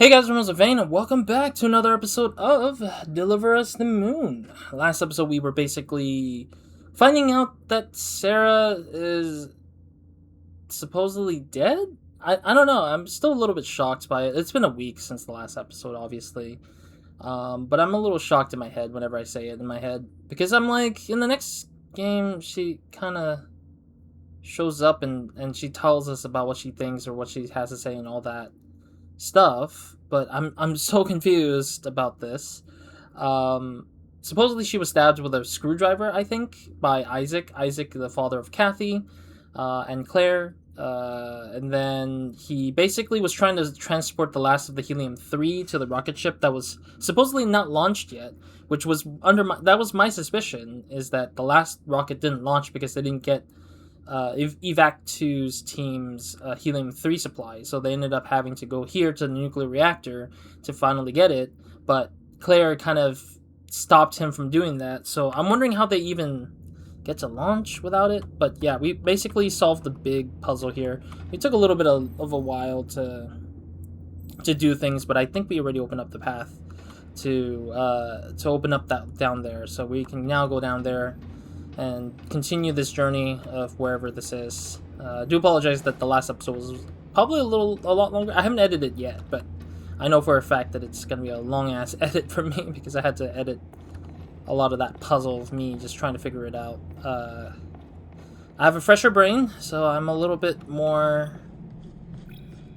Hey guys, I'm RozaldVaneGAME, and welcome back to another episode of Deliver Us the Moon. Last episode we were basically finding out that Sarah is supposedly dead? I don't know, I'm still a little bit shocked by it. It's been a week since the last episode, obviously. But I'm a little shocked in my head whenever I say it in my head. Because I'm like, in the next game, she kind of shows up and she tells us about what she thinks or what she has to say and all that stuff, but I'm so confused about this. Supposedly she was stabbed with a screwdriver, I think, by Isaac, the father of Kathy, and Claire, and then he basically was trying to transport the last of the helium-3 to the rocket ship that was supposedly not launched yet, which was that was my suspicion, is that the last rocket didn't launch because they didn't get Evac 2's team's helium-3 supply, so they ended up having to go here to the nuclear reactor to finally get it, but Claire kind of stopped him from doing that, so I'm wondering how they even get to launch without it. But yeah, we basically solved the big puzzle here. It took a little bit of a while to do things, but I think we already opened up the path to open up that down there, so we can now go down there and continue this journey of wherever this is. I do apologize that the last episode was probably a lot longer. I haven't edited it yet, but I know for a fact that it's going to be a long-ass edit for me because I had to edit a lot of that puzzle of me just trying to figure it out. I have a fresher brain, so I'm a little bit more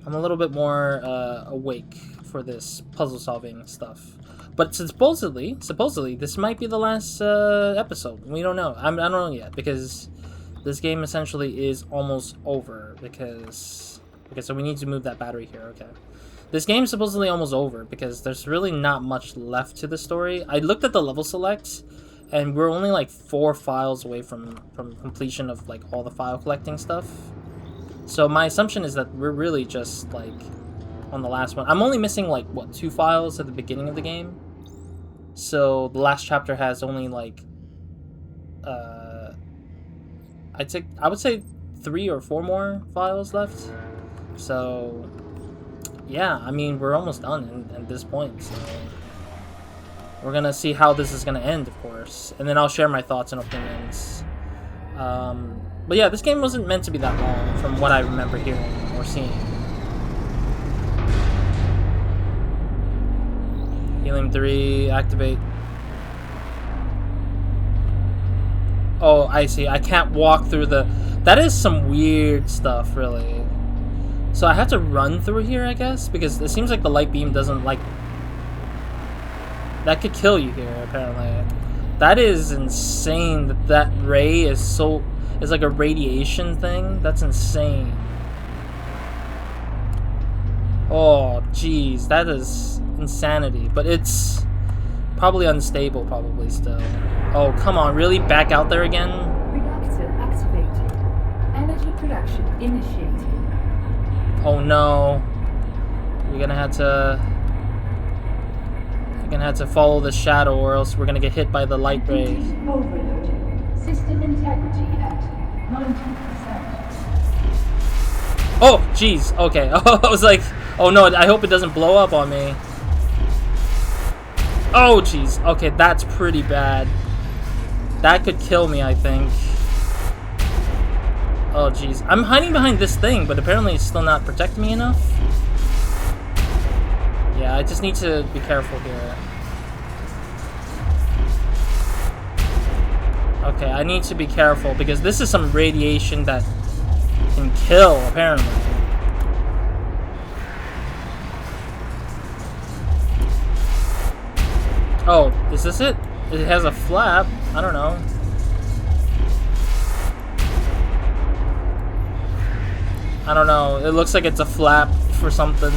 awake for this puzzle-solving stuff. But supposedly, this might be the last episode. We don't know. I don't know yet, because this game essentially is almost over. Because okay, so we need to move that battery here. Okay, this game's supposedly almost over because there's really not much left to the story. I looked at the level select, and we're only like 4 files away from completion of like all the file collecting stuff. So my assumption is that we're really just like on the last one. I'm only missing like what, 2 files at the beginning of the game. So the last chapter has only like I would say 3 or 4 more files left. So yeah, I mean, we're almost done at this point. So we're gonna see how this is gonna end, of course, and then I'll share my thoughts and opinions. But yeah, this game wasn't meant to be that long from what I remember hearing or seeing. Helium-3, activate. Oh, I see. I can't walk through the... That is some weird stuff, really. So I have to run through here, I guess? Because it seems like the light beam doesn't, like... That could kill you here, apparently. That is insane that that ray is so... It's like a radiation thing. That's insane. Oh, jeez. That is insanity. But it's probably unstable, probably still. Oh, come on. Really? Back out there again? Reactor activated. Energy production initiated. Oh, no. We're gonna have to follow the shadow, or else we're gonna get hit by the light ray. Overloaded. System integrity at 90%. Oh, jeez. Okay. I was like, oh no, I hope it doesn't blow up on me. Oh, jeez. Okay, that's pretty bad. That could kill me, I think. Oh, jeez. I'm hiding behind this thing, but apparently it's still not protecting me enough. Yeah, I just need to be careful here. Okay, I need to be careful because this is some radiation that can kill, apparently. Oh, is this it? It has a flap. I don't know. I don't know. It looks like it's a flap for something.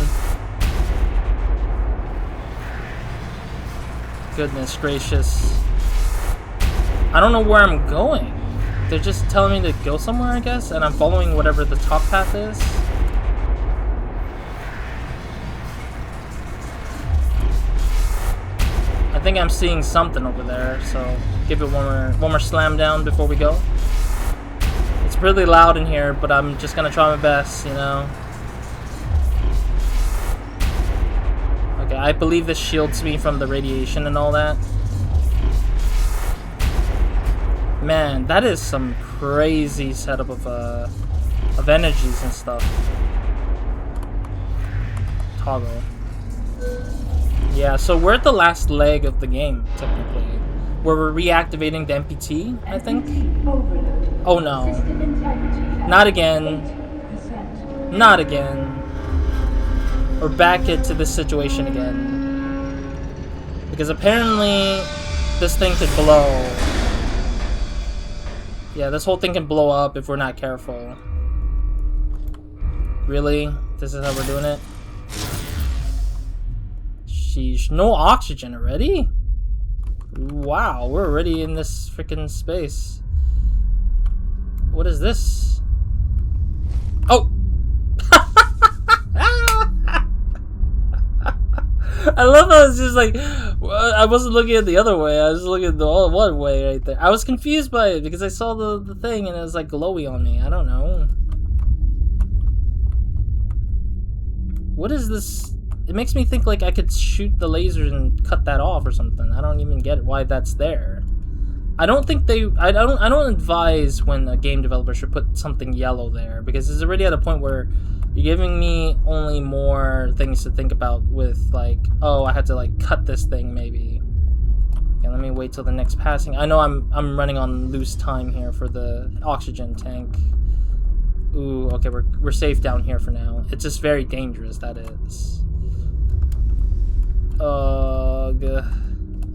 Goodness gracious. I don't know where I'm going. They're just telling me to go somewhere, I guess, and I'm following whatever the top path is. I think I'm seeing something over there, so give it one more slam down before we go. It's really loud in here, but I'm just gonna try my best, you know. Okay, I believe this shields me from the radiation and all that. Man, that is some crazy setup of energies and stuff. Toggle. Yeah, so we're at the last leg of the game, technically. Where we're reactivating the MPT, I think. Oh no. Not again. Not again. We're back into this situation again. Because apparently this thing could blow. Yeah, this whole thing can blow up if we're not careful. Really? This is how we're doing it? Sheesh. No oxygen already? Wow, we're already in this freaking space. What is this? Oh! I love how it's just like, I wasn't looking at the other way, I was looking at the one way right there. I was confused by it because I saw the thing and it was like glowy on me. I don't know. What is this? It makes me think like I could shoot the laser and cut that off or something. I don't even get why that's there. I don't think I don't advise when a game developer should put something yellow there, because it's already at a point where you're giving me only more things to think about with like, oh, I had to like cut this thing maybe. Okay, let me wait till the next passing. I know I'm running on loose time here for the oxygen tank. Ooh, okay, we're safe down here for now. It's just very dangerous, that is.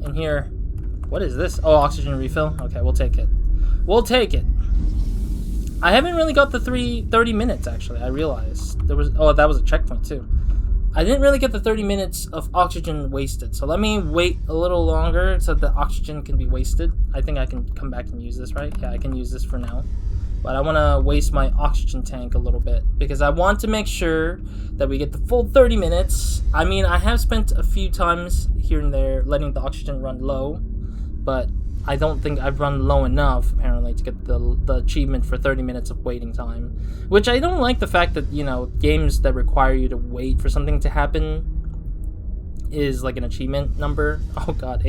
In here. What is this? Oh, oxygen refill? Okay, we'll take it. We'll take it. I haven't really got the 30 minutes, actually. I realized. There was... Oh, that was a checkpoint, too. I didn't really get the 30 minutes of oxygen wasted. So let me wait a little longer so the oxygen can be wasted. I think I can come back and use this, right? Yeah, I can use this for now. But I want to waste my oxygen tank a little bit, because I want to make sure that we get the full 30 minutes. I mean, I have spent a few times here and there letting the oxygen run low, but I don't think I've run low enough, apparently, to get the achievement for 30 minutes of waiting time. Which I don't like the fact that, you know, games that require you to wait for something to happen is like an achievement number. Oh god,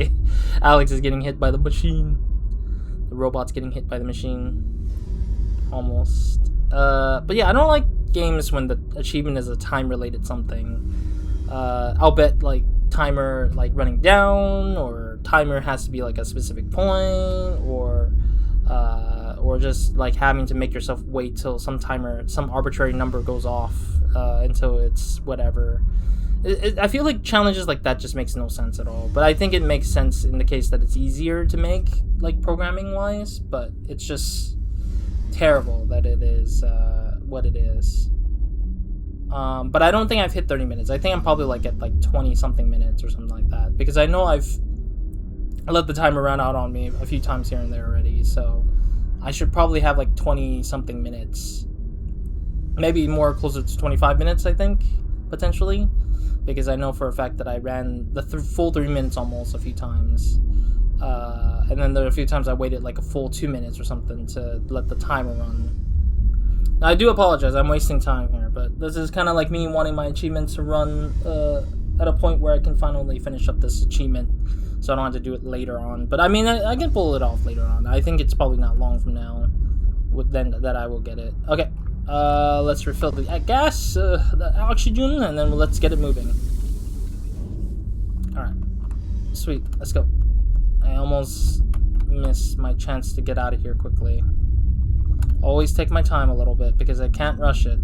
Alex is getting hit by the machine. The robot's getting hit by the machine. Almost. But yeah, I don't like games when the achievement is a time-related something. I'll bet like timer like running down, or timer has to be like a specific point, or just like having to make yourself wait till some arbitrary number goes off until it's whatever. I feel like challenges like that just makes no sense at all. But I think it makes sense in the case that it's easier to make, like programming wise, but it's just terrible that it is what it is. But I don't think I've hit 30 minutes. I think I'm probably like at like 20 something minutes or something like that, because I know I've let the timer run out on me a few times here and there already, so I should probably have like 20 something minutes, maybe more closer to 25 minutes, I think, potentially, because I know for a fact that I ran the full 3 minutes almost a few times. And then there are a few times I waited like a full 2 minutes or something to let the timer run. Now, I do apologize, I'm wasting time here, but this is kind of like me wanting my achievements to run at a point where I can finally finish up this achievement, so I don't have to do it later on. But I mean, I can pull it off later on. I think it's probably not long from now that I will get it. Okay, let's refill the gas, the oxygen, and then let's get it moving. Alright, sweet, let's go. I almost missed my chance to get out of here quickly. Always take my time a little bit, because I can't rush it.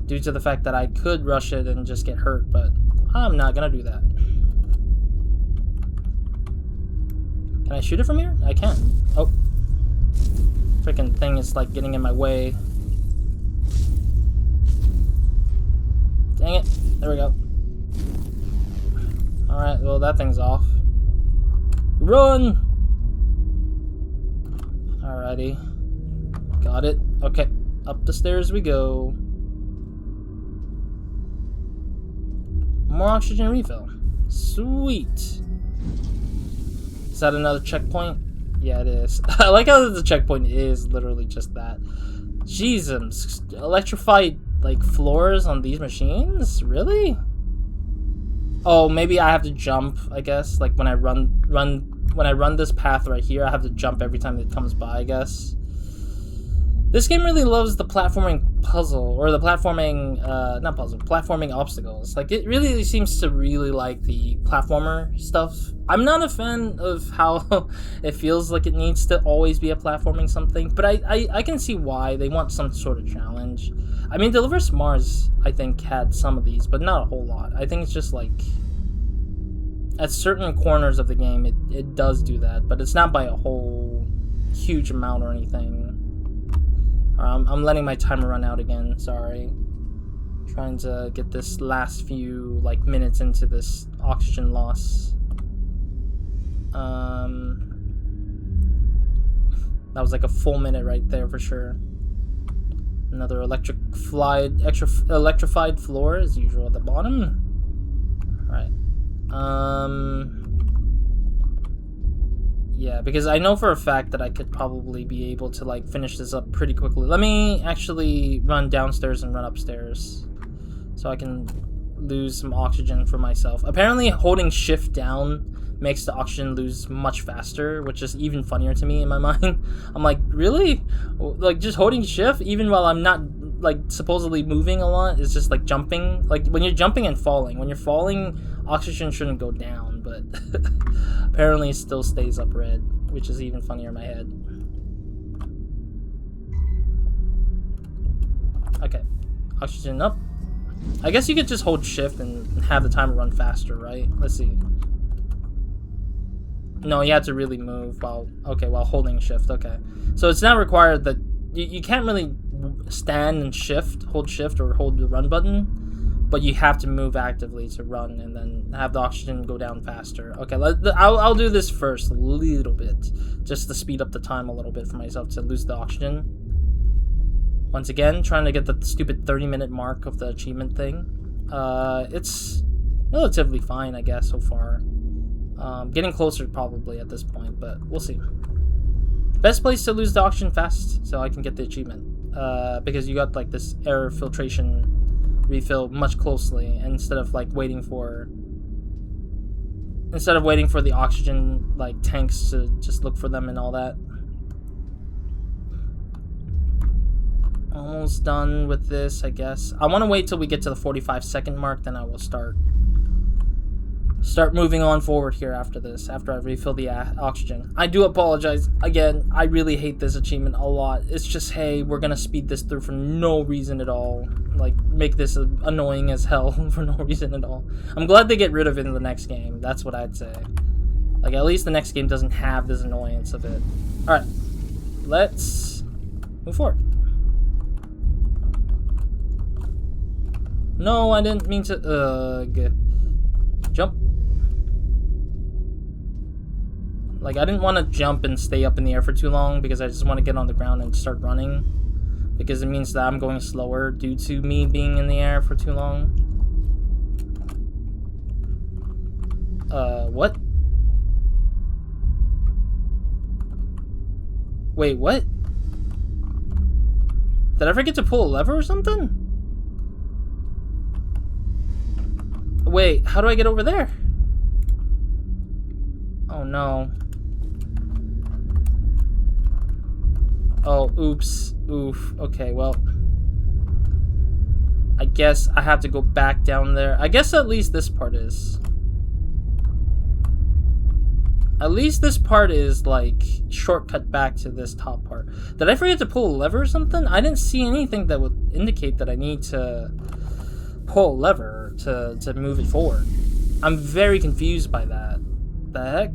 Due to the fact that I could rush it and just get hurt, but I'm not gonna do that. Can I shoot it from here? I can. Oh. Freaking thing is like getting in my way. Dang it. There we go. Alright, well that thing's off. Run! Alrighty. Got it. Okay. Up the stairs we go. More oxygen refill. Sweet. Is that another checkpoint? Yeah, it is. I like how the checkpoint is literally just that. Jesus. Electrified, like, floors on these machines? Really? Oh, maybe I have to jump, I guess. Like when I run this path right here, I have to jump every time it comes by, I guess. This game really loves the platforming puzzle, or the platforming, not puzzle, platforming obstacles. Like, it really seems to really like the platformer stuff. I'm not a fan of how it feels like it needs to always be a platforming something, but I can see why. They want some sort of challenge. I mean, Deliver Us from Mars, I think, had some of these, but not a whole lot. I think it's just like, at certain corners of the game, it does do that, but it's not by a whole huge amount or anything. I'm letting my timer run out again, sorry. Trying to get this last few, like, minutes into this oxygen loss. That was like a full minute right there for sure. Another electrified floor as usual at the bottom. Alright. Yeah, because I know for a fact that I could probably be able to, like, finish this up pretty quickly. Let me actually run downstairs and run upstairs so I can lose some oxygen for myself. Apparently, holding shift down makes the oxygen lose much faster, which is even funnier to me in my mind. I'm like, really? Like, just holding shift, even while I'm not, like, supposedly moving a lot, is just, like, jumping. Like, when you're jumping and falling. When you're falling, oxygen shouldn't go down, but apparently it still stays up red, which is even funnier in my head. Okay, oxygen up. I guess you could just hold shift and have the timer run faster, right? Let's see. No, you have to really move while holding shift. Okay, so it's not required that you can't really stand and hold shift or hold the run button, but you have to move actively to run and then have the oxygen go down faster. Okay, I'll do this first a little bit, just to speed up the time a little bit for myself to lose the oxygen. Once again, trying to get the stupid 30-minute mark of the achievement thing. It's relatively fine, I guess, so far. Getting closer probably at this point, but we'll see. Best place to lose the oxygen fast so I can get the achievement. Because you got like this air filtration refill much closely instead of waiting for the oxygen like tanks to just look for them and all that. Almost done with this, I guess. I want to wait till we get to the 45-second mark, then I will start moving on forward here after this, after I refill the oxygen. I do apologize. Again, I really hate this achievement a lot. It's just, hey, we're gonna speed this through for no reason at all. Like, make this annoying as hell for no reason at all. I'm glad they get rid of it in the next game. That's what I'd say. Like, at least the next game doesn't have this annoyance of it. Alright. Let's move forward. No, I didn't mean to, jump. Like, I didn't want to jump and stay up in the air for too long because I just want to get on the ground and start running. Because it means that I'm going slower due to me being in the air for too long. What? Wait, what? Did I forget to pull a lever or something? Wait, how do I get over there? Oh no. Oh, oops. Oof. Okay, well. I guess I have to go back down there. I guess at least this part is. At least this part is, like, shortcut back to this top part. Did I forget to pull a lever or something? I didn't see anything that would indicate that I need to pull a lever to move it forward. I'm very confused by that. The heck?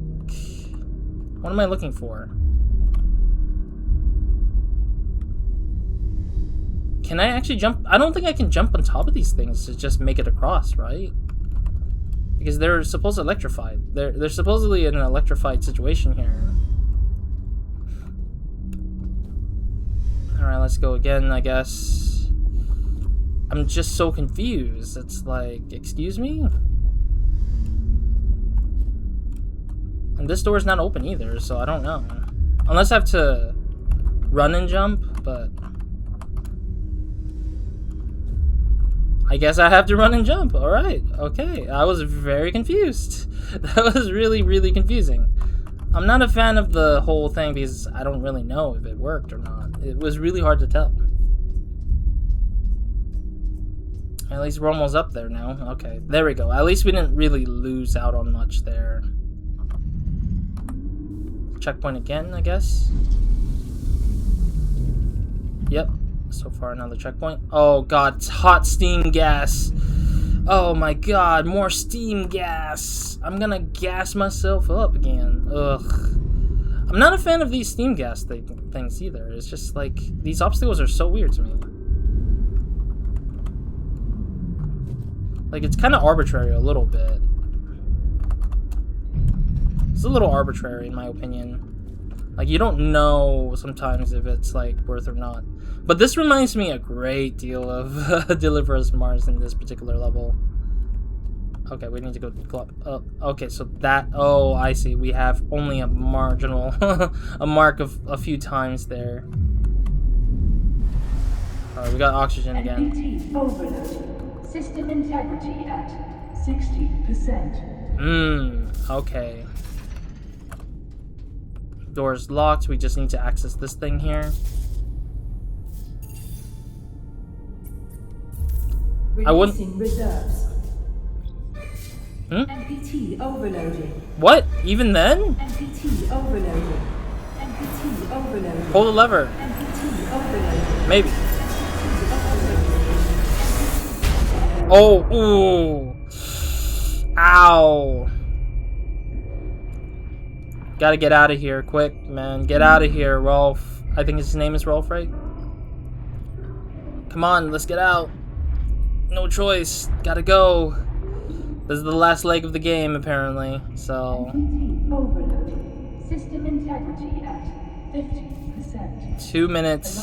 What am I looking for? Can I actually jump? I don't think I can jump on top of these things to just make it across, right? Because they're supposed electrified. They're supposedly in an electrified situation here. Alright, let's go again, I guess. I'm just so confused. It's like, excuse me? And this door's not open either, so I don't know. Unless I have to run and jump, but I guess I have to run and jump. Alright, okay. I was very confused. That was really, really confusing. I'm not a fan of the whole thing because I don't really know if it worked or not. It was really hard to tell. At least we're almost up there now. Okay, there we go. At least we didn't really lose out on much there. Checkpoint again, I guess. Yep. So far, another checkpoint. Oh god, it's hot steam gas. Oh my god, more steam gas. I'm gonna gas myself up again. Ugh. I'm not a fan of these steam gas things either. It's just like, these obstacles are so weird to me. Like, it's kind of arbitrary a little bit. It's a little arbitrary in my opinion. Like, you don't know sometimes if it's like worth or not. But this reminds me a great deal of Deliver Us Mars in this particular level. Okay, we need to go up. Okay, so that, oh, I see. We have only a marginal, a mark of a few times there. Alright, we got oxygen again. MPT overload. System integrity at 60%. Okay. Door's locked. We just need to access this thing here. I wouldn't. Reserves. MPT overloading. What? Even then? MPT overloading. MPT overloading. Pull the lever. MPT overloading. Maybe. Oh, ooh. Ow. Gotta get out of here quick, man. Get out of here, Rolf. I think his name is Rolf, right? Come on, let's get out. No choice. Gotta go. This is the last leg of the game, apparently. So. System integrity at 50%. 2 minutes.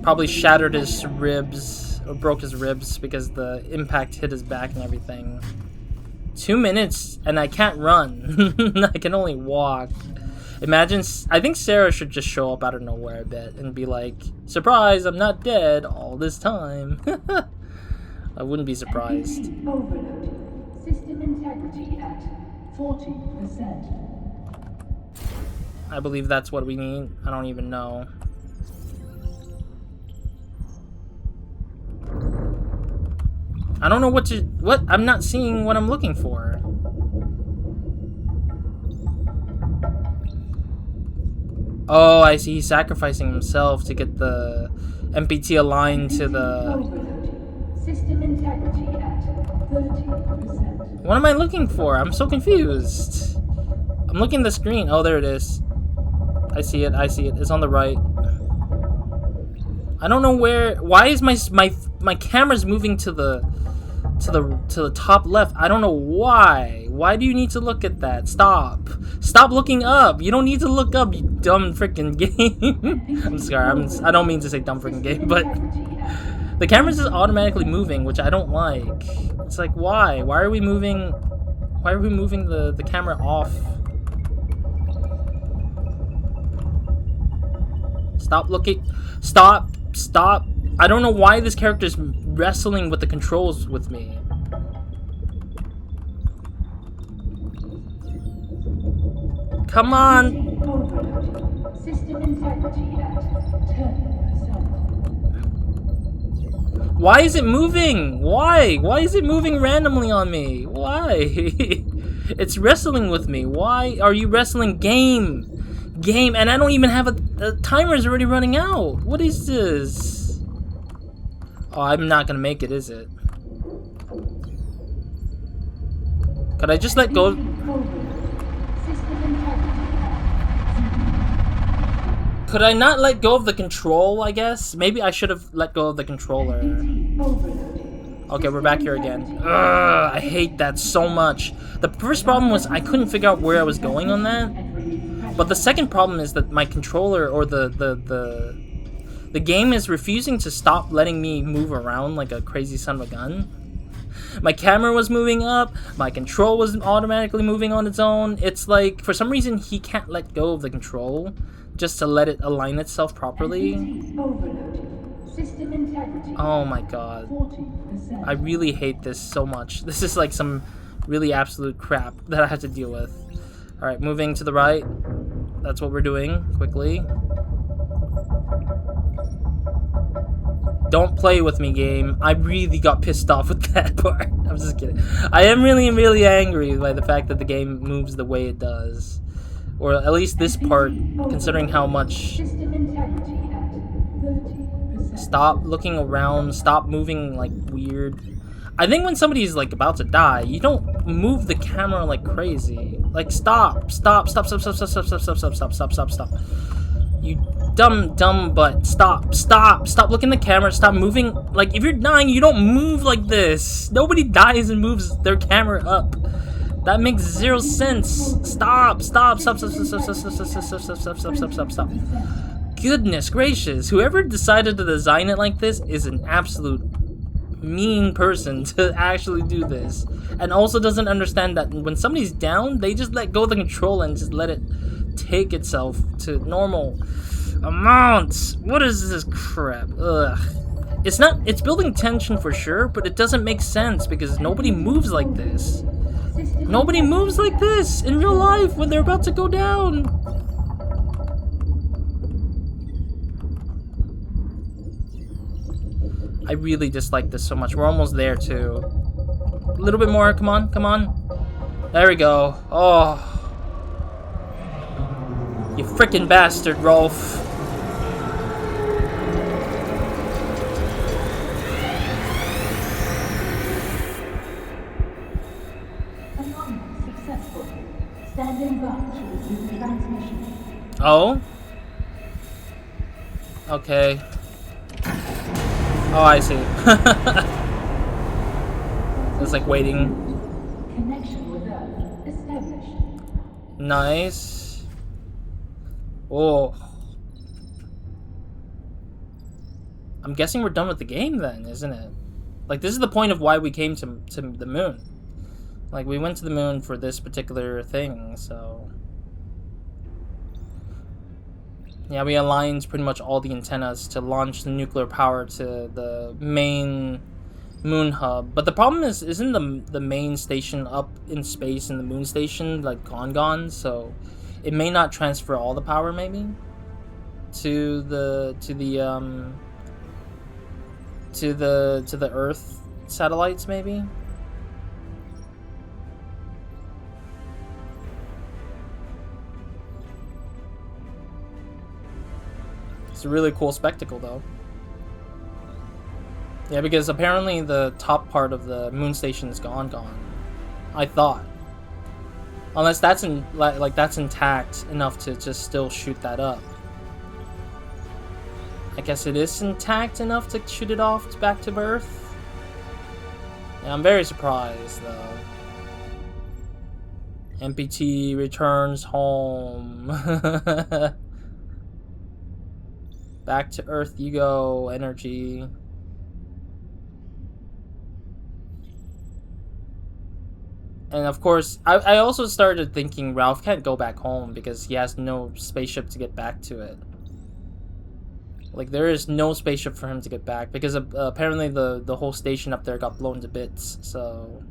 Probably shattered his ribs, or broke his ribs because the impact hit his back and everything. 2 minutes, and I can't run. I can only walk. Imagine, I think Sarah should just show up out of nowhere a bit and be like, surprise, I'm not dead all this time. I wouldn't be surprised. Overload. System integrity at 40%. I believe that's what we need. I don't even know. I don't know what to, I'm not seeing what I'm looking for. Oh, I see. He's sacrificing himself to get the MPT aligned to the... System integrity at 30%. What am I looking for? I'm so confused. I'm looking at the screen. Oh, there it is. I see it. I see it. It's on the right. I don't know where... Why is my camera's moving to the top left? I don't know why. Why do you need to look at that? Stop. Stop looking up. You don't need to look up, you dumb freaking game. I'm sorry. I don't mean to say dumb freaking game, but the camera's just automatically moving, which I don't like. It's like, why? Why are we moving? Why are we moving the camera off? Stop looking. Stop. Stop. I don't know why this character's wrestling with the controls with me. Come on. System integrity at 10%. Why is it moving? Why? Why is it moving randomly on me? Why? It's wrestling with me. Why are you wrestling? Game, and I don't even have a timer's already running out. What is this? Oh, I'm not gonna make it, is it? Could I just let go? Could I not let go of the control, I guess? Maybe I should have let go of the controller. Okay, we're back here again. Ugh, I hate that so much. The first problem was I couldn't figure out where I was going on that. But the second problem is that my controller, or the game is refusing to stop letting me move around like a crazy son of a gun. My camera was moving up, my control was automatically moving on its own. It's like, for some reason, he can't let go of the control just to let it align itself properly. System integrity. Oh my god. 40%. I really hate this so much. This is like some really absolute crap that I have to deal with. Alright, moving to the right. That's what we're doing, quickly. Don't play with me, game. I really got pissed off with that part. I'm just kidding. I am really, really angry by the fact that the game moves the way it does. Or at least this part, considering how much... System integrity at 30%. Stop looking around, stop moving like weird. I think when somebody's like about to die, you don't move the camera like crazy. Like stop. You dumb butt. Stop looking at the camera, stop moving. Like if you're dying, you don't move like this. Nobody dies and moves their camera up. That makes zero sense. Stop. Goodness gracious, whoever decided to design it like this is an absolute mean person to actually do this. And also doesn't understand that when somebody's down, they just let go of the controller and just let it take itself to normal amounts. What is this crap? Ugh. It's building tension for sure, but it doesn't make sense because nobody moves like this. Nobody moves like this in real life when they're about to go down. I really dislike this so much. We're almost there too. A little bit more. Come on. There we go. Oh. You frickin' bastard, Rolf. Successful. Standing by to resume transmission. Oh? Okay. Oh, I see. It's like waiting. Connection with Earth established. Nice. Oh. I'm guessing we're done with the game then, isn't it? Like, this is the point of why we came to the moon. Like, we went to the moon for this particular thing, so... Yeah, we aligned pretty much all the antennas to launch the nuclear power to the main moon hub. But the problem is, isn't the main station up in space and the moon station like gone? So it may not transfer all the power maybe to the Earth satellites maybe. It's a really cool spectacle, though. Yeah, because apparently the top part of the moon station is gone. I thought, unless that's that's intact enough to just still shoot that up. I guess it is intact enough to shoot it off back to Earth. Yeah, I'm very surprised though. MPT returns home. Back to Earth you go, energy. And of course, I also started thinking Ralph can't go back home because he has no spaceship to get back to it. Like, there is no spaceship for him to get back because apparently the whole station up there got blown to bits. So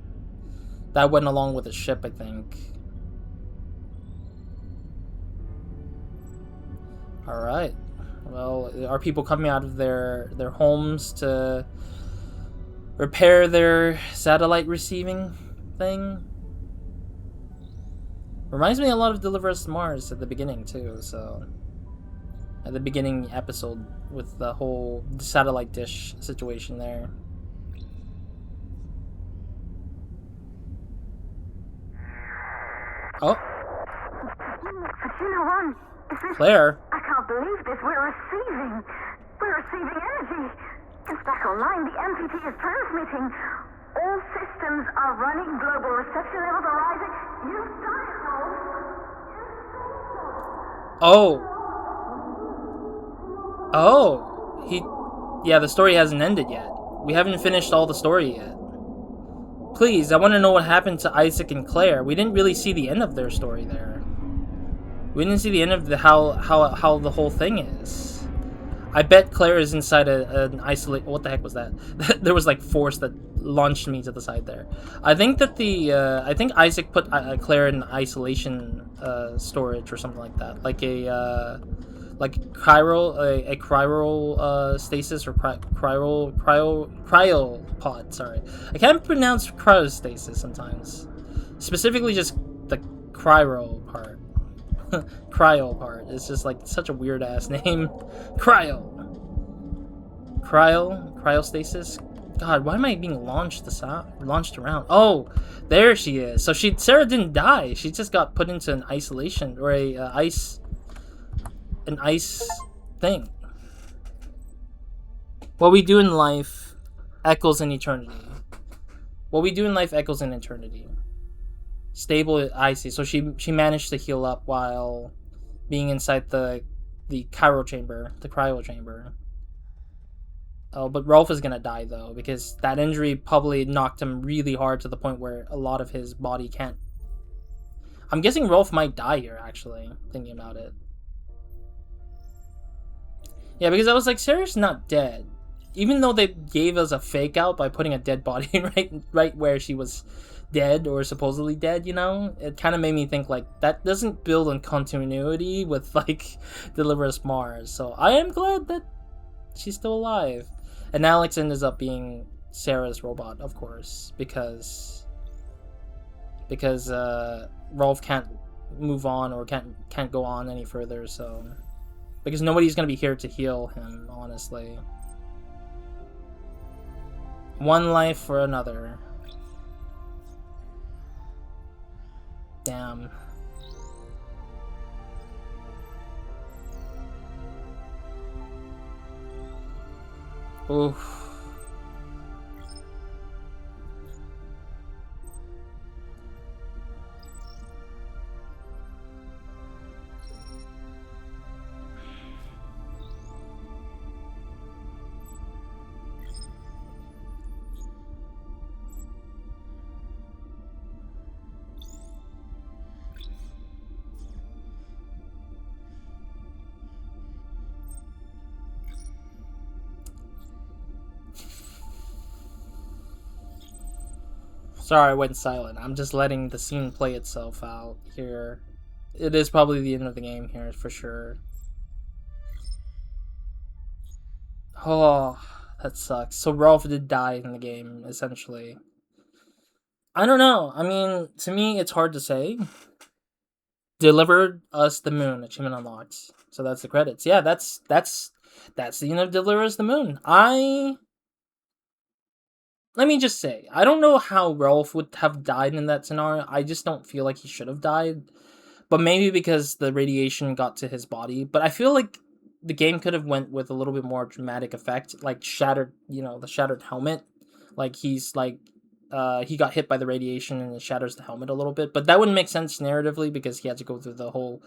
that went along with the ship, I think. Alright. Well, are people coming out of their homes to repair their satellite receiving thing? Reminds me a lot of Deliver Us to Mars at the beginning too, so at the beginning episode with the whole satellite dish situation there. Oh. Claire. I can't believe this. We're receiving energy. It's back online. The MPT is transmitting. All systems are running. Global reception levels are rising. You've done it, Rolf. Yeah, the story hasn't ended yet. We haven't finished all the story yet. Please, I want to know what happened to Isaac and Claire. We didn't really see the end of their story there. We didn't see the end of how the whole thing is. I bet Claire is inside an isolate. What the heck was that? There was like force that launched me to the side there. I think that I think Isaac put Claire in isolation storage or something like that, like a cryo stasis or cryopod. Sorry, I can't pronounce cryostasis sometimes. Specifically, just the cryo part. Cryo part. It's just like such a weird ass name. Cryostasis. God, why am I being launched around? Oh, there she is. So Sarah didn't die. She just got put into an isolation or an ice thing. What we do in life echoes in eternity. What we do in life echoes in eternity. Stable, I see. So she managed to heal up while being inside the cryo chamber. Oh, but Rolf is gonna die though, because that injury probably knocked him really hard to the point where a lot of his body can't. I'm guessing Rolf might die here, actually, thinking about it. Yeah, because I was like, Sarah's not dead. Even though they gave us a fake out by putting a dead body right where she was dead or supposedly dead, you know? It kind of made me think, like, that doesn't build on continuity with, like, Deliver Us Mars. So I am glad that she's still alive. And Alex ends up being Sarah's robot, of course, because Rolf can't move on or can't go on any further, so because nobody's gonna be here to heal him, honestly. One life for another. Damn. Oof. Sorry, I went silent. I'm just letting the scene play itself out here. It is probably the end of the game here, for sure. Oh, that sucks. So Rolf did die in the game, essentially. I don't know. I mean, to me, it's hard to say. Delivered us the moon, achievement unlocked. So that's the credits. Yeah, that's the end of Deliver Us the Moon. Let me just say, I don't know how Rolf would have died in that scenario. I just don't feel like he should have died. But maybe because the radiation got to his body. But I feel like the game could have went with a little bit more dramatic effect. Like shattered, the shattered helmet. Like he's like, he got hit by the radiation and it shatters the helmet a little bit. But that wouldn't make sense narratively because he had to go through the whole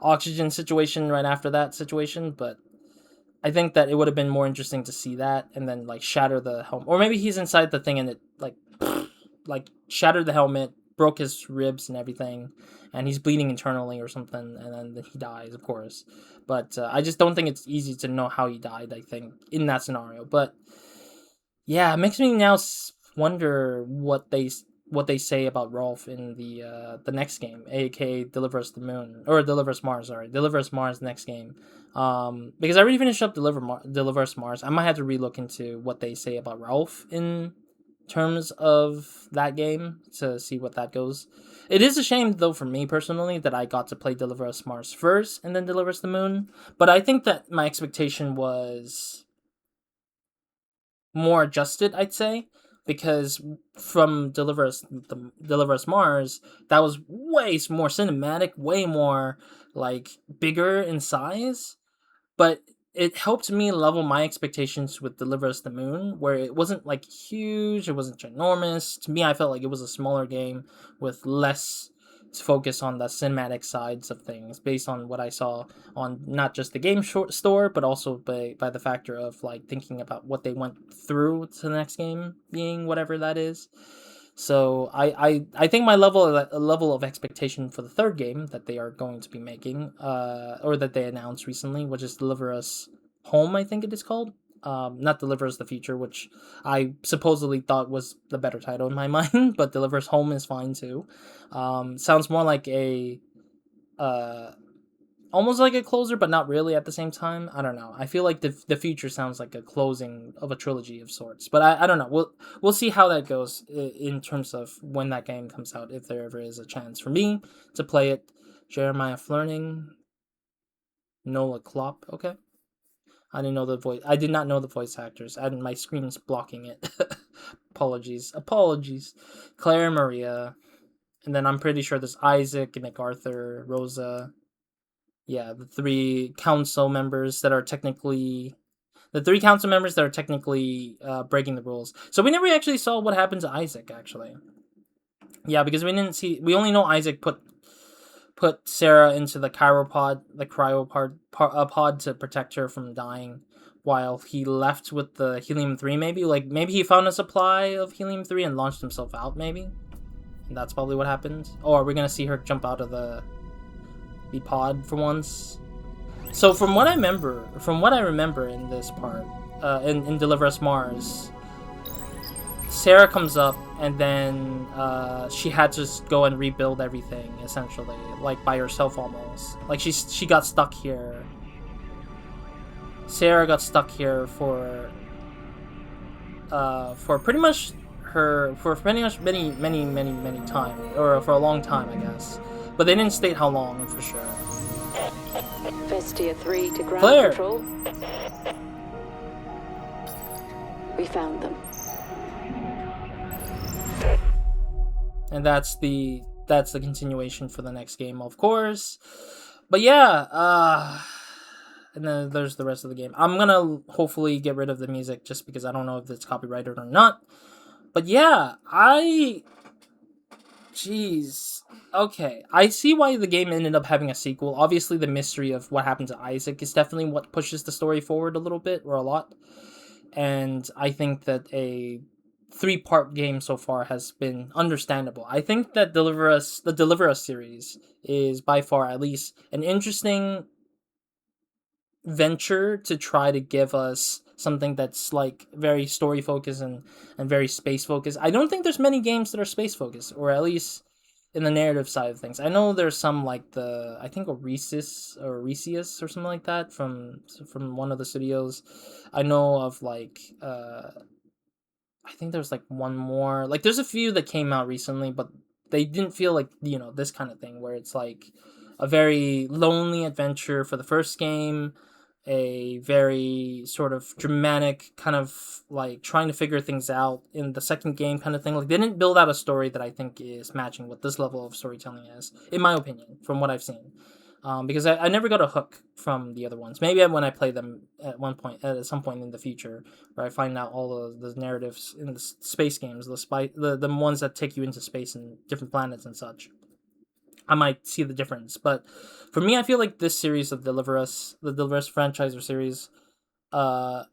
oxygen situation right after that situation. But I think that it would have been more interesting to see that and then like shatter the helmet, or maybe he's inside the thing and it like shattered the helmet, broke his ribs and everything, and he's bleeding internally or something, and then he dies, of course. But I just don't think it's easy to know how he died. I think in that scenario, but yeah, it makes me now wonder what they say about Rolf in the next game, aka Deliver Us the Moon, or Deliver Us Mars. Sorry, Deliver Us Mars next game. Because I already finished up Deliver Us Mars. I might have to relook into what they say about Rolf in terms of that game to see what that goes. It is a shame though for me personally that I got to play Deliver Us Mars first and then Deliver Us the Moon. But I think that my expectation was more adjusted, I'd say, because from Deliver Us Mars, that was way more cinematic, way more like bigger in size, but it helped me level my expectations with Deliver Us the Moon, where it wasn't like huge, it wasn't ginormous. To me, I felt like it was a smaller game with less focus on the cinematic sides of things, based on what I saw on not just the game store, but also by the factor of like thinking about what they went through to the next game being whatever that is. So I think my level of expectation for the third game that they are going to be making, or that they announced recently, which is Deliver Us Home, I think it is called. Not Deliver Us the Future, which I supposedly thought was the better title in my mind, but Deliver Us Home is fine too. Sounds more like a uh, almost like a closer, but not really at the same time. I don't know. I feel like the future sounds like a closing of a trilogy of sorts, but I don't know. We'll see how that goes in terms of when that game comes out, if there ever is a chance for me to play it. Jeremiah Flirning, Nola Klopp. Okay, I didn't know the voice. I did not know the voice actors, and my screen is blocking it. Apologies. Claire Maria, and then I'm pretty sure there's Isaac, MacArthur, Rosa. Yeah, the three council members that are technically breaking the rules. So we never actually saw what happened to Isaac, actually. Yeah, because we only know Isaac put Sarah into the cryopod pod to protect her from dying, while he left with the helium-3. Maybe he found a supply of helium-3 and launched himself out. Maybe, and that's probably what happened. Or are we gonna see her jump out of the pod for once? So from what I remember in this part, in Deliver Us Mars, Sarah comes up and then she had to just go and rebuild everything essentially, like by herself almost. Like she got stuck here. Sarah got stuck here for pretty much many time, or for a long time, I guess. But they didn't state how long for sure. Vestia 3 to ground Claire. control. We found them. And that's the continuation for the next game, of course. But yeah, and then there's the rest of the game. I'm gonna hopefully get rid of the music just because I don't know if it's copyrighted or not. But yeah, jeez. Okay, I see why the game ended up having a sequel. Obviously, the mystery of what happened to Isaac is definitely what pushes the story forward a little bit, or a lot. And I think that a 3-part game so far has been understandable. I think that the Deliver Us series is by far at least an interesting venture to try to give us something that's like very story focused and very space focused. I don't think there's many games that are space focused, or at least in the narrative side of things. I know there's some like I think Oresis or something like that from one of the studios. I know of like I think there's like one more. Like there's a few that came out recently, but they didn't feel like, this kind of thing where it's like a very lonely adventure for the first game, a very sort of dramatic kind of like trying to figure things out in the second game kind of thing. Like they didn't build out a story that I think is matching what this level of storytelling is, in my opinion, from what I've seen. Because I never got a hook from the other ones. Maybe when I play them at some point in the future, where I find out all of the narratives in the space games, the ones that take you into space and different planets and such, I might see the difference. But for me, I feel like this series of the Deliver Us franchise or series, I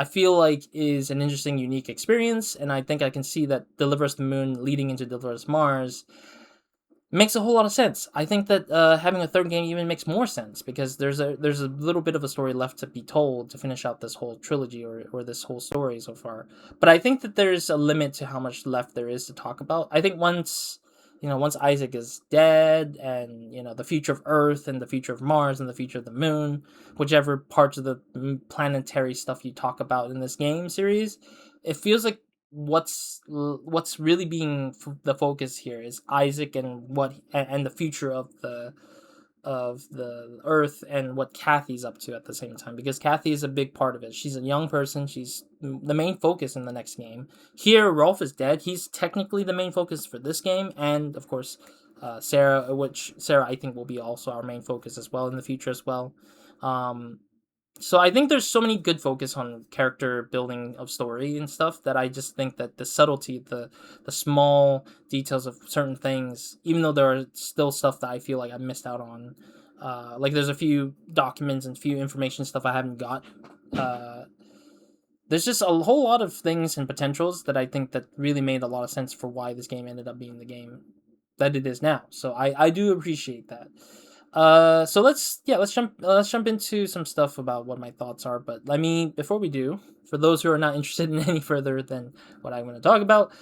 feel like is an interesting, unique experience, and I think I can see that Deliver Us the Moon leading into Deliver Us Mars makes a whole lot of sense. I think that having a third game even makes more sense, because there's a little bit of a story left to be told to finish out this whole trilogy or this whole story so far. But I think that there's a limit to how much left there is to talk about. I think once Isaac is dead, and the future of Earth and the future of Mars and the future of the Moon, whichever parts of the planetary stuff you talk about in this game series, it feels like what's really being the focus here is Isaac and the future of the Earth, and what Kathy's up to at the same time, because Kathy is a big part of it. She's a young person. She's the main focus in the next game. Here, Rolf is dead. He's technically the main focus for this game, and of course, Sarah I think will be also our main focus as well in the future as well. So I think there's so many good focus on character building of story and stuff, that I just think that the subtlety, the small details of certain things, even though there are still stuff that I feel like I missed out on, like there's a few documents and few information stuff I haven't got. There's just a whole lot of things and potentials that I think that really made a lot of sense for why this game ended up being the game that it is now. So I do appreciate that. So let's jump into some stuff about what my thoughts are. But before we do, for those who are not interested in any further than what I'm going to talk about,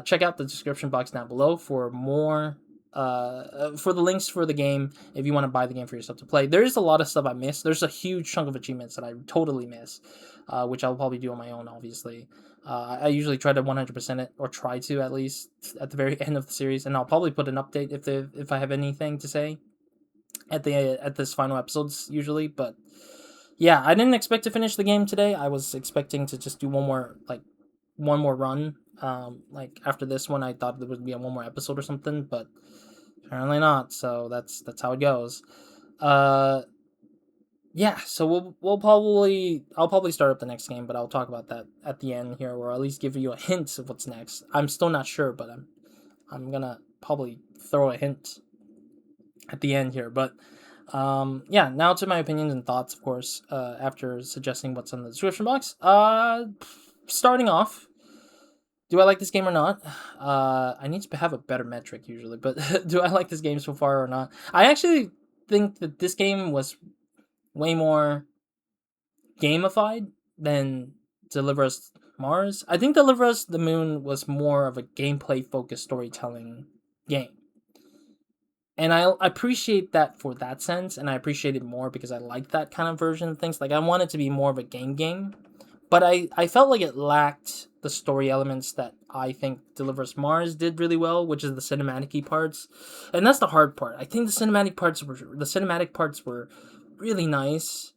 check out the description box down below for more. For the links for the game, if you want to buy the game for yourself to play. There is a lot of stuff I missed. There's a huge chunk of achievements that I totally miss, which I'll probably do on my own, obviously. I usually try to 100% it, or try to at least at the very end of the series, and I'll probably put an update if I have anything to say at this final episodes usually. But yeah, I didn't expect to finish the game today. I was expecting to just do one more run. Like after this one, I thought there would be one more episode or something, but apparently not. So that's how it goes. Yeah. So I'll probably start up the next game, but I'll talk about that at the end here, or at least give you a hint of what's next. I'm still not sure, but I'm gonna probably throw a hint at the end here. But yeah, now to my opinions and thoughts, of course, after suggesting what's in the description box. Starting off, do I like this game or not? I need to have a better metric usually, but do I like this game so far or not? I actually think that this game was way more gamified than Deliver Us Mars. I think Deliver Us the Moon was more of a gameplay focused storytelling game. And I appreciate that for that sense, and I appreciate it more because I like that kind of version of things. Like, I want it to be more of a game, but I felt like it lacked the story elements that I think Deliver Us Mars did really well, which is the cinematic parts. And that's the hard part. I think the cinematic parts were really nice.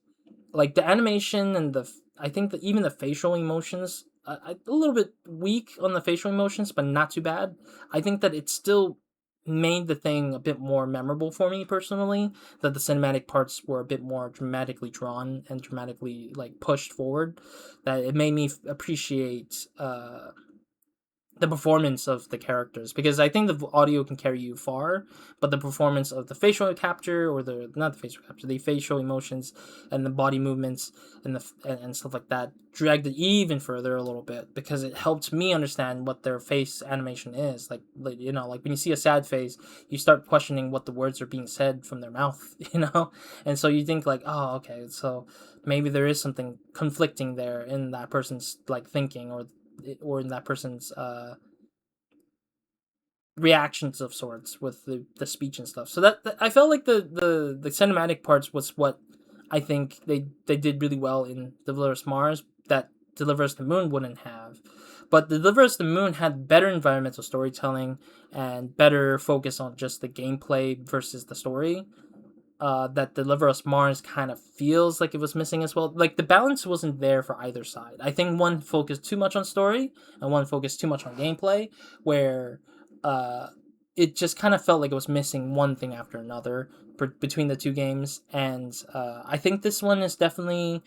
Like, the animation and I think that even the facial emotions, a little bit weak on the facial emotions, but not too bad. I think that it still made the thing a bit more memorable for me personally, that the cinematic parts were a bit more dramatically drawn and dramatically like pushed forward, that it made me appreciate the performance of the characters, because I think the audio can carry you far, but the performance of the facial capture, or the facial emotions and the body movements and stuff like that dragged it even further a little bit, because it helped me understand what their face animation is. Like when you see a sad face, you start questioning what the words are being said from their mouth, and so you think like, oh, okay, so maybe there is something conflicting there in that person's like thinking, or in that person's reactions of sorts with the speech and stuff. So that I felt like the cinematic parts was what I think they did really well in Deliver Us Mars, that Deliver Us the Moon wouldn't have. But Deliver Us the Moon had better environmental storytelling and better focus on just the gameplay versus the story. That Deliver Us Mars kind of feels like it was missing as well. Like, the balance wasn't there for either side. I think one focused too much on story and one focused too much on gameplay, where it just kind of felt like it was missing one thing after another between the two games. And I think this one is definitely,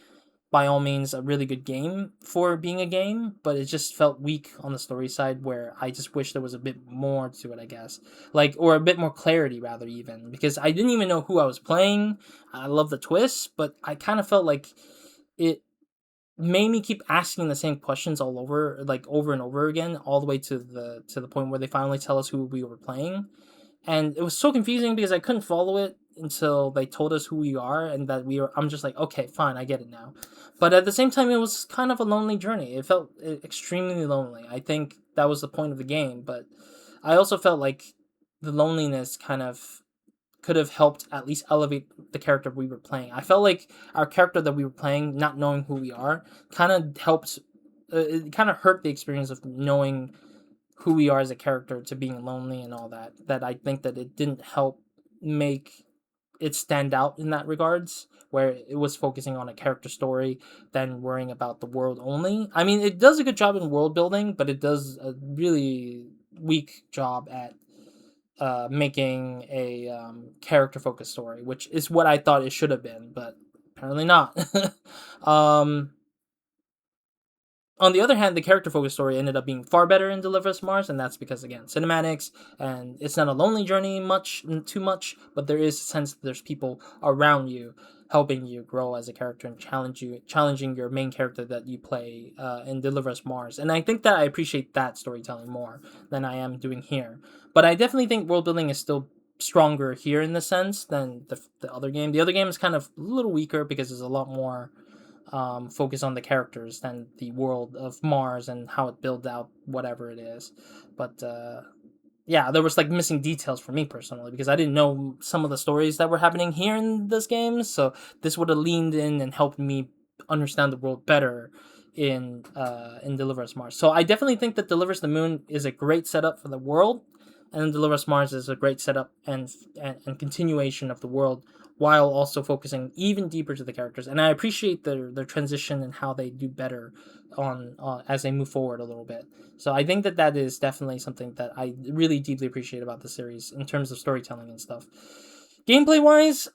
by all means, a really good game for being a game, but it just felt weak on the story side, where I just wish there was a bit more to it, I guess. Like, or a bit more clarity, rather, even. Because I didn't even know who I was playing. I love the twists, but I kind of felt like it made me keep asking the same questions all over, like, over and over again, all the way to the point where they finally tell us who we were playing. And it was so confusing because I couldn't follow it until they told us who we are, and that I'm just like, okay, fine, I get it now. But at the same time, it was kind of a lonely journey. It felt extremely lonely. I think that was the point of the game, but I also felt like the loneliness kind of could have helped at least elevate the character we were playing. I felt like our character that we were playing, not knowing who we are, kind of helped. It kind of hurt the experience of knowing who we are as a character to being lonely and all that. That I think that it didn't help make it stand out in that regards, where it was focusing on a character story than worrying about the world only. I mean, it does a good job in world building, but it does a really weak job at making a character focused story, which is what I thought it should have been, but apparently not. um, on the other hand, the character-focused story ended up being far better in Deliver Us Mars, and that's because, again, cinematics, and it's not a lonely journey too much, but there is a sense that there's people around you helping you grow as a character and challenging your main character that you play in Deliver Us Mars. And I think that I appreciate that storytelling more than I am doing here. But I definitely think world building is still stronger here in the sense than the other game. The other game is kind of a little weaker because there's a lot more focus on the characters than the world of Mars and how it builds out whatever it is. But yeah, there was like missing details for me personally because I didn't know some of the stories that were happening here in this game. So this would have leaned in and helped me understand the world better in Deliver Us Mars. So I definitely think that Deliver Us the Moon is a great setup for the world, and Deliver Us Mars is a great setup and continuation of the world, while also focusing even deeper to the characters. And I appreciate their transition and how they do better on as they move forward a little bit. So I think that is definitely something that I really deeply appreciate about the series in terms of storytelling and stuff. Gameplay wise,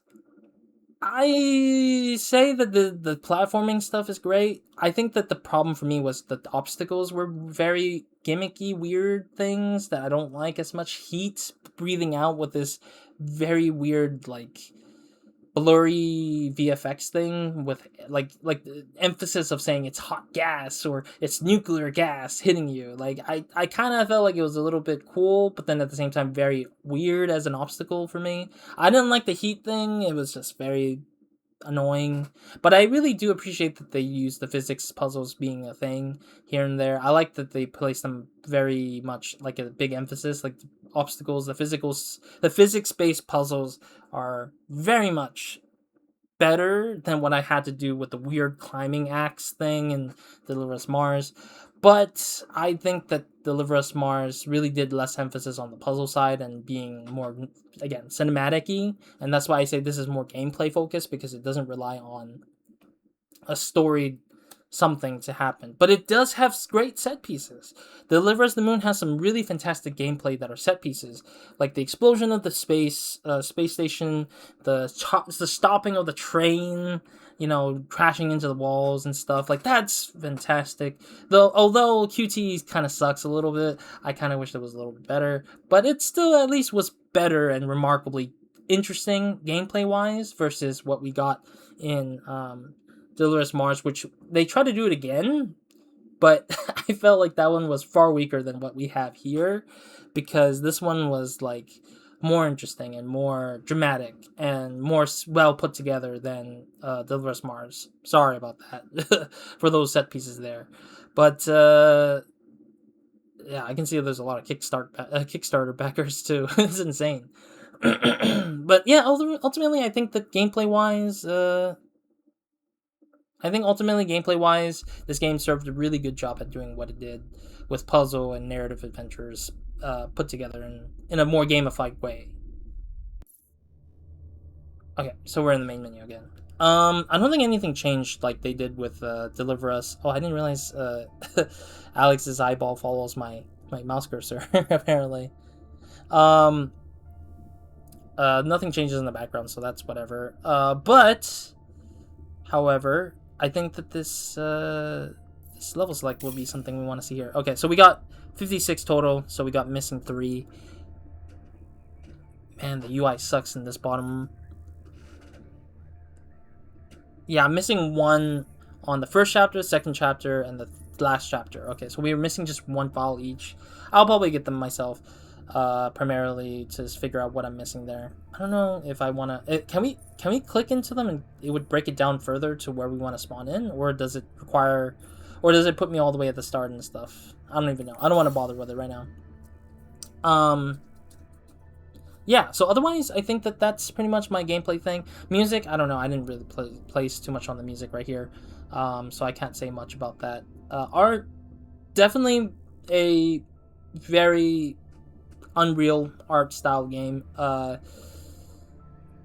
I say that the platforming stuff is great. I think that the problem for me was that the obstacles were very gimmicky, weird things that I don't like as much. Heat breathing out with this very weird, like, blurry VFX thing with like the emphasis of saying it's hot gas or it's nuclear gas hitting you. Like I kind of felt like it was a little bit cool, but then at the same time very weird as an obstacle for me. I didn't like the heat thing. It was just very annoying, but I really do appreciate that they use the physics puzzles being a thing here and there. I like that they place them very much like a big emphasis, like the obstacles, the physics-based puzzles are very much better than what I had to do with the weird climbing axe thing in Deliver Us Mars. But I think that Deliver Us Mars really did less emphasis on the puzzle side and being more, again, cinematic-y. And that's why I say this is more gameplay focused, because it doesn't rely on a story something to happen. But it does have great set pieces. Deliver Us the Moon has some really fantastic gameplay that are set pieces, like the explosion of the space station, the stopping of the train, crashing into the walls and stuff. Like, that's fantastic. Although QT kind of sucks a little bit, I kind of wish it was a little bit better. But it still at least was better and remarkably interesting gameplay-wise versus what we got in Deliver Us Mars, which they tried to do it again, but I felt like that one was far weaker than what we have here, because this one was like more interesting and more dramatic and more well put together than Deliver Us Mars. Sorry about that for those set pieces there, but yeah, I can see there's a lot of Kickstarter backers too. It's insane. But yeah, ultimately, I think that gameplay-wise, this game served a really good job at doing what it did with puzzle and narrative adventures put together in a more gamified way. Okay, so we're in the main menu again. I don't think anything changed like they did with Deliver Us. Oh, I didn't realize Alex's eyeball follows my mouse cursor, apparently. Nothing changes in the background, so that's whatever. But, however, I think that this level select will be something we want to see here. Okay, so we got 56 total, so we got missing 3. Man, the UI sucks in this bottom. Yeah, I'm missing 1 on the first chapter, second chapter, and the last chapter. Okay, so we were missing just 1 file each. I'll probably get them myself, primarily to figure out what I'm missing there. I don't know if I want to... Can we click into them and it would break it down further to where we want to spawn in? Or does it require... Or does it put me all the way at the start and stuff? I don't even know. I don't want to bother with it right now. Yeah, so otherwise, I think that that's pretty much my gameplay thing. Music, I don't know. I didn't really place too much on the music right here. So I can't say much about that. Art, definitely a very Unreal art style game. I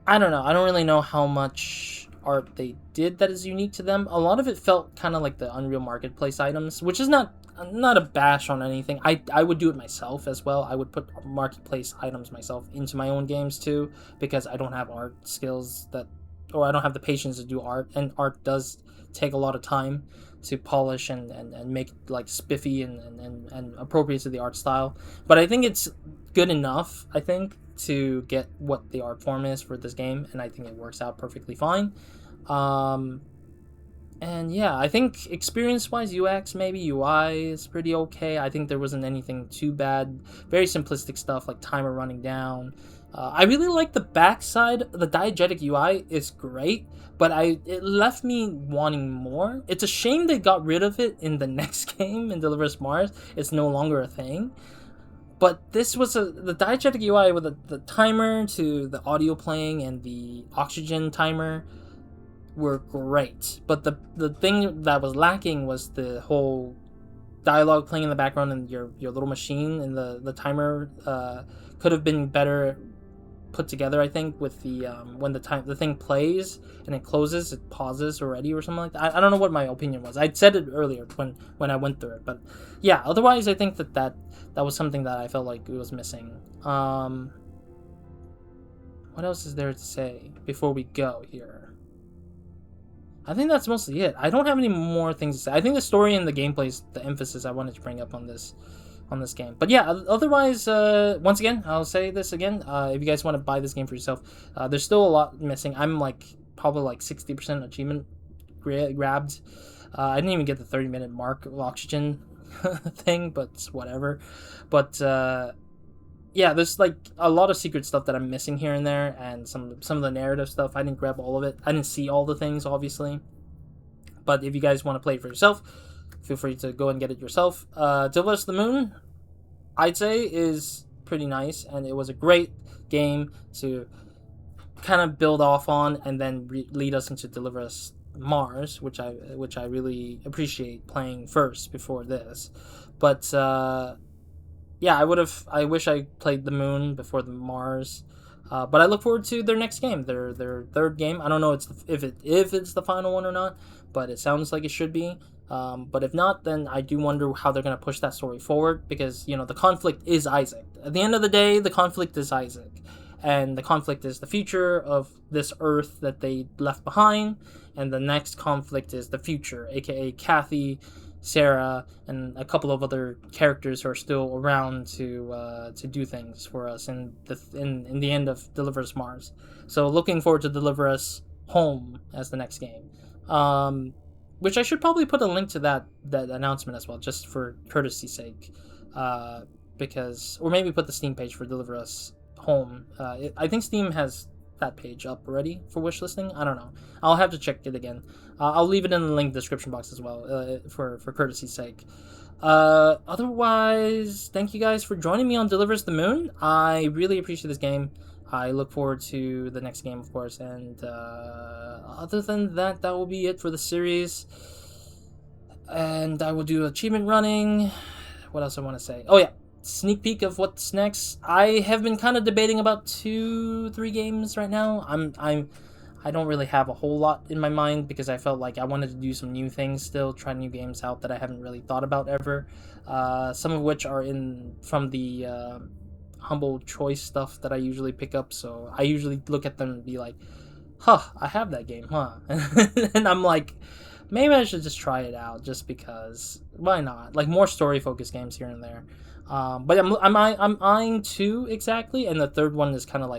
don't know. I don't really know how much art they did that is unique to them. A lot of it felt kind of like the Unreal Marketplace items, which is not a bash on anything. I would do it myself as well. I would put Marketplace items myself into my own games too, because I don't have art skills or I don't have the patience to do art, and art does take a lot of time to polish and make like spiffy and appropriate to the art style. But I think it's good enough, I think, to get what the art form is for this game, and I think it works out perfectly fine. And yeah, I think experience-wise, UX, maybe UI is pretty okay. I think there wasn't anything too bad. Very simplistic stuff like timer running down. I really like the backside. The diegetic UI is great, but it left me wanting more. It's a shame they got rid of it in the next game in Deliver Us Mars. It's no longer a thing. But this was the diegetic UI with the timer to the audio playing and the oxygen timer were great, but the thing that was lacking was the whole dialogue playing in the background and your little machine, and the timer could have been better put together. I think with the when the thing plays and it closes, it pauses already or something like that. I don't know what my opinion was. I said it earlier when I went through it, but yeah. Otherwise, I think that was something that I felt like it was missing. What else is there to say before we go here? I think that's mostly it. I don't have any more things to say. I think the story and the gameplay is the emphasis I wanted to bring up on this game. But yeah, otherwise, once again, I'll say this again. If you guys want to buy this game for yourself, there's still a lot missing. I'm probably 60% achievement grabbed. I didn't even get the 30-minute mark of oxygen thing, but whatever. But yeah, there's a lot of secret stuff that I'm missing here and there, and some of the narrative stuff. I didn't grab all of it. I didn't see all the things, obviously. But if you guys want to play it for yourself, feel free to go and get it yourself. Deliver Us the Moon, I'd say, is pretty nice, and it was a great game to kind of build off on, and then lead us into Deliver Us Mars, which I really appreciate playing first before this. But yeah, I wish I played the Moon before the Mars. But I look forward to their next game, their third game. I don't know if it's the final one or not, but it sounds like it should be. But if not, then I do wonder how they're gonna push that story forward, because the conflict is Isaac. At the end of the day, the conflict is Isaac, and the conflict is the future of this Earth that they left behind, and the next conflict is the future, aka Kathy, Sarah, and a couple of other characters who are still around to do things for us in the end of Deliver Us Mars. So looking forward to Deliver Us Home as the next game. Which I should probably put a link to that announcement as well, just for courtesy's sake. Because, or maybe put the Steam page for Deliver Us Home. I think Steam has that page up already for wish listing. I don't know. I'll have to check it again. I'll leave it in the link description box as well, for courtesy's sake. Otherwise, thank you guys for joining me on Deliver Us the Moon. I really appreciate this game. I look forward to the next game, of course, and other than that, that will be it for the series. And I will do achievement running. What else I want to say? Oh yeah, sneak peek of what's next. I have been kind of debating about 2-3 games right now. I don't really have a whole lot in my mind, because I felt like I wanted to do some new things still, try new games out that I haven't really thought about ever. Some of which are from the humble choice stuff that I usually pick up, so I usually look at them and be like, huh, I have that game, huh? And I'm like, maybe I should just try it out, just because. Why not? More story focused games here and there. But I'm eyeing 2 exactly, and the third one is kind of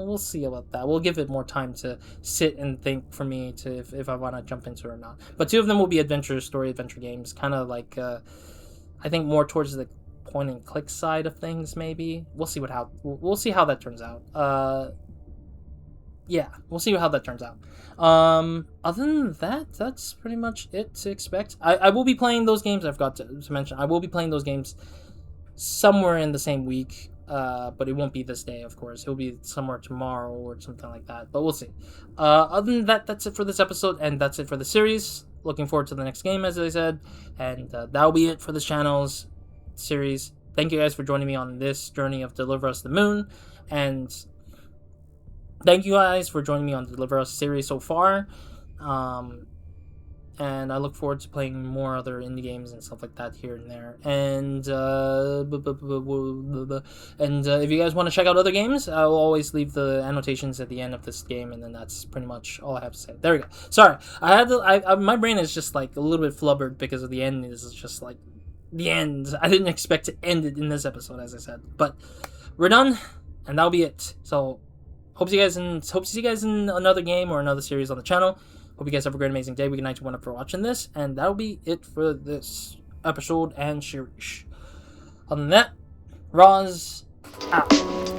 we'll see about that. We'll give it more time to sit and think for me to if I want to jump into it or not. But 2 of them will be story adventure games, kind of I think more towards the point and click side of things. Maybe we'll see how that turns out. Yeah, we'll see how that turns out. Other than that, that's pretty much it to expect. I will be playing those games. I've got to mention, I will be playing those games somewhere in the same week, but it won't be this day, of course. It'll be somewhere tomorrow or something like that, but we'll see. Other than that, that's it for this episode, and that's it for the series. Looking forward to the next game, as I said, and that'll be it for this channel's series. Thank you guys for joining me on this journey of Deliver Us the Moon, and thank you guys for joining me on the Deliver Us series so far. And I look forward to playing more other indie games and stuff like that here and there. And if you guys want to check out other games, I will always leave the annotations at the end of this game, and then that's pretty much all I have to say. There we go. Sorry, my brain is just a little bit flubbered because of the end. Is just the end. I didn't expect to end it in this episode, as I said, but we're done, and that'll be it. So hope to see you guys in another game or another series on the channel. Hope you guys have a great, amazing day. We can night to one up for watching this, and that'll be it for this episode and series. Other than that, Roz out.